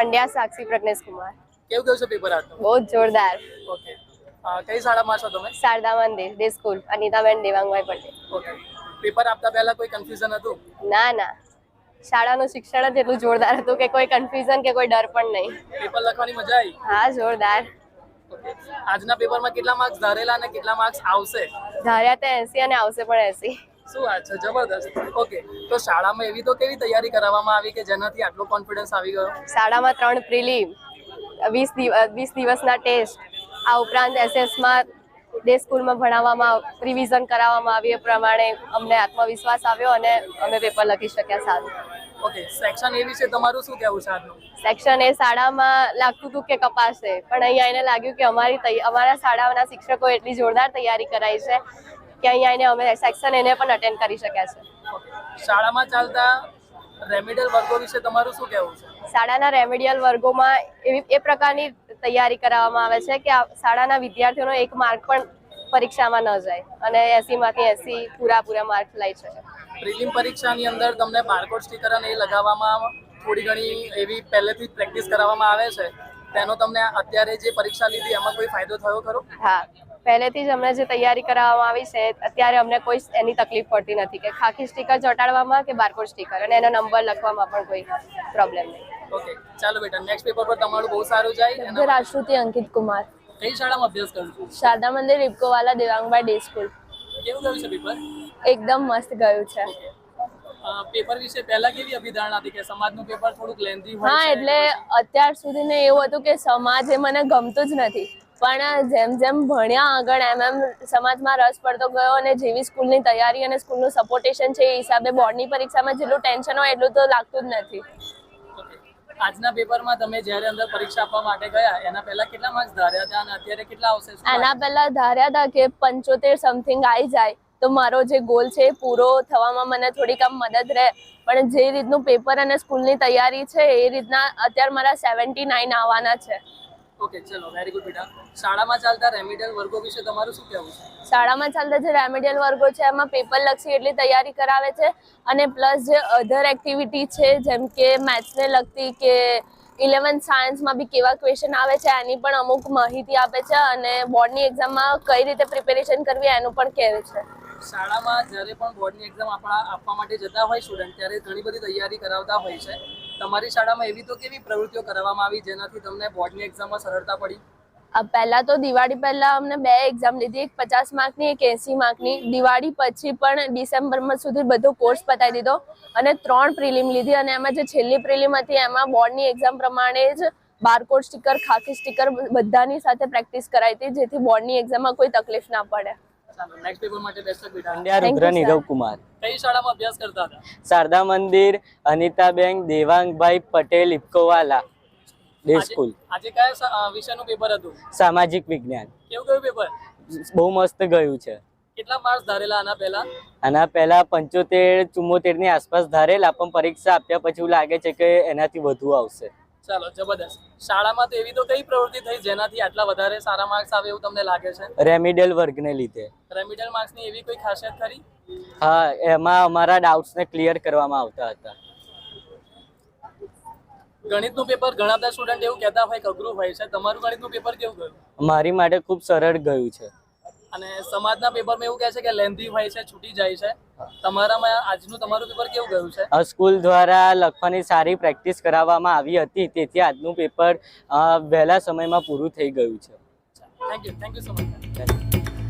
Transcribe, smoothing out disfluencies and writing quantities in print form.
पंड्या साक्षी प्रज्ञेश कुमार। કેવું ગયું છે પેપર આજનું? बहुत जोरदार। ઓકે, કઈ શાળામાં છો તમે? Sharada Mandir day school Anitaben Devangbhai Patel. Okay, paper આપતા પહેલા કોઈ કન્ફ્યુઝન હતું? ના ના, શાળાનું શિક્ષણ જ એટલું જોરદાર હતું કે કોઈ કન્ફ્યુઝન કે કોઈ ડર પણ નહીં। પેપર લખવાની મજા આવી? હા, જોરદાર। ઓકે, આજના પેપરમાં કેટલા માર્ક્સ ધારેલા અને કેટલા માર્ક્સ આવશે? ધાર્યા તો 80 અને આવશે પણ 80। શું વાત છે, જબરદસ્ત। ઓકે, તો શાળામાં એવી તો કેવી તૈયારી કરવામાં આવી કે જેનાથી આટલો કોન્ફિડન્સ આવી ગયો? શાળામાં 3 પ્રિલિમ, 20 દિવસના ટેસ્ટ, આ ઉપરાંત એસએસમાં ડે સ્કૂલમાં ભણાવવામાં રિવિઝન કરાવવામાં આવ્યું, એ પ્રમાણે અમને આત્મવિશ્વાસ આવ્યો અને અમે પેપર લખી શક્યા સારું। ઓકે, સેક્શન એ વિશે તમારું શું કહેવું છે આજનું? સેક્શન એ શાળામાં લાગતું હતું કે કપાશે, પણ અહીંયા આવીને લાગ્યું કે અમારા શાળાના શિક્ષકોએ એટલી જોરદાર તૈયારી કરાવી છે કે અહીંયા આવીને અમે સેક્શન એને પણ અટેન્ડ કરી શક્યા છે। શાળામાં ચાલતા રેમિડિયલ વર્ગો વિશે તમારું શું કહેવું છે? શાળાના રેમિડિયલ વર્ગોમાં એ પ્રકારની તૈયારી કરાવવામાં આવે છે કે શાળાના વિદ્યાર્થીઓનો 1 માર્ક પણ પરીક્ષામાં ન જાય અને 80 માંથી 80 પૂરા માર્ક લઈ શકે। પ્રિલિમ પરીક્ષાની અંદર તમને બારકોડ સ્ટીકર અને એ લગાવવામાં થોડી ઘણી એવી પહેલેથી જ પ્રેક્ટિસ કરાવવામાં આવે છે, તેનો તમને અત્યારે જે પરીક્ષા લીધી એમાં કોઈ ફાયદો થયો ખરો? હા, પહેલેથી જ અમને જે તૈયારી કરાવવામાં આવી છે અત્યારે અમને કોઈ એની તકલીફ પડતી નથી કે ખાખી સ્ટીકર ચોંટાડવામાં કે બારકોડ સ્ટીકર અને એનો નંબર લખવામાં પણ કોઈ પ્રોબ્લેમ નહીં। ઓકે, ચાલો બેટા, નેક્સ્ટ પેપર પર તમારું બહુ સારું જાય। राष्ट्रपति अंकित कुमार, કઈ શાળામાં અભ્યાસ કરો છો? शारदा मंदिर इपकोवाला देवांगभाई डे स्कूल। કેવું ગયું છે પેપર? एकदम मस्त गયું છે। પેપર વિશે પહેલા કેવી અભિધારણા હતી કે સમાજનું પેપર થોડુંક લેન્ધી હોય હા, છે? એટલે અત્યાર સુધી ને એવું હતું કે સમાજ એ મને ગમતું જ નથી, પણ જેમ જેમ ભણ્યા આગળ એમ સમાજમાં રસ પડતો ગયો અને જેવી સ્કૂલની તૈયારી અને સ્કૂલનું સપોર્ટેશન છે એ હિસાબે બોર્ડની પરીક્ષામાં જેટલું ટેન્શન હોય એટલું તો લાગતું જ નથી। આજના પેપરમાં તમે જ્યારે અંદર પરીક્ષા આપવા માટે ગયા એના પહેલા કેટલા માર્ક્સ ધાર્યા હતા અને અત્યારે કેટલા આવશે? આના પહેલા ધાર્યા હતા કે 75 સમથિંગ આવી જાય તો મારો જે ગોલ છે એ પૂરો થવામાં મને થોડીક આમ મદદ રહે, પણ જે રીતનું પેપર અને સ્કૂલની તૈયારી છે એ રીતના અત્યારે મારા 79 આવવાના છે। ઓકે, ચલો, વેરી ગુડ બેટા। શાળામાં ચાલતા રેમિડિયલ વર્ગો વિશે તમારું શું કહેવું છે? શાળામાં ચાલતા જે રેમેડિયલ વર્ગો છે એમાં પેપર લક્ષી એટલી તૈયારી કરાવે છે અને પ્લસ જે અધર એક્ટિવિટી છે જેમ કે મેથ્સને લગતી કે 11th સાયન્સમાં બી કેવા ક્વેશ્ચન આવે છે એની પણ અમુક માહિતી આપે છે અને બોર્ડની એક્ઝામમાં કઈ રીતે પ્રિપેરેશન કરવી એનું પણ કહે છે। શાળામાં જ્યારે પણ બોર્ડની એક્ઝામ આપવા માટે જતા હોય સ્ટુડન્ટ ત્યારે ઘણી બધી તૈયારી કરાવતા હોય છે, તમારી શાળામાં એવી તો કેવી પ્રવૃત્તિઓ કરવામાં આવી જેનાથી તમને બોર્ડની એક્ઝામમાં સરળતા પડી? પહેલા તો દિવાળી પહેલા અમને 2 એક્ઝામ લીધી, એક 50 માર્કની એક 80 માર્કની। દિવાળી પછી પણ ડિસેમ્બરમાં સુધી બધો કોર્સ પતાવી દીધો અને 3 પ્રિલિમ લીધી અને એમાં જે છેલ્લી પ્રિલિમ હતી એમાં બોર્ડની એક્ઝામ પ્રમાણે જ બારકોડ સ્ટીકર, ખાખી સ્ટીકર બધાની સાથે પ્રેક્ટિસ કરાવી હતી જેથી બોર્ડની એક્ઝામમાં કોઈ તકલીફ ના પડે। ચાલો, નેક્સ્ટ પેપર માટે બેસ્ટ ઓફ બેટા। पंड्या रुद्र नीरव कुमार, કઈ શાળામાં અભ્યાસ કરતા હતા? शारदा मंदिर अनिताबेन देवांगभाई पटेल इपकोवाला डे स्कूल। આજે કયા વિષયનું પેપર હતું? सामाजिक विज्ञान। કેવું ગયું પેપર? બહુ મસ્ત ગયું છે। કેટલા માર્ક્સ ધારેલા આના પહેલા? આના પહેલા 75-74 ની આસપાસ ધારેલા, પણ પરીક્ષા આપ્યા પછી એવું લાગે છે કે એનાથી વધુ આવશે। ચાલો, જબરદસ્ત। શાળામાં તો એવી તો કઈ પ્રવૃત્તિ થઈ જેનાથી આટલા વધારે સારા માર્ક્સ આવે એવું તમને લાગે છે? રેમિડિયલ વર્ગને લીધે। રેમિડિયલ માર્ક્સની એવી કોઈ ખાસિયત ખરી? હા, એમાં અમારા ડાઉટ્સને ક્લિયર કરવામાં આવતા હતા। ગણિતનું પેપર ઘણા બધા સ્ટુડન્ટ એવું કહેતા હોય કે અઘરું હોય છે, તમારું ગણિતનું પેપર કેવું ગયું? મારી માટે ખૂબ સરળ ગયું છે। અને સમાજના પેપરમાં એવું કહે છે કે લેન્ધી હોય છે, છૂટી જાય છે, તમારામાં આજનું તમારું પેપર કેવું ગયું છે? સ્કૂલ દ્વારા લખવાની સારી પ્રેક્ટિસ કરાવવામાં આવી હતી તેથી આજનું પેપર વહેલા સમયમાં પૂરું થઈ ગયું છે। Thank you so much.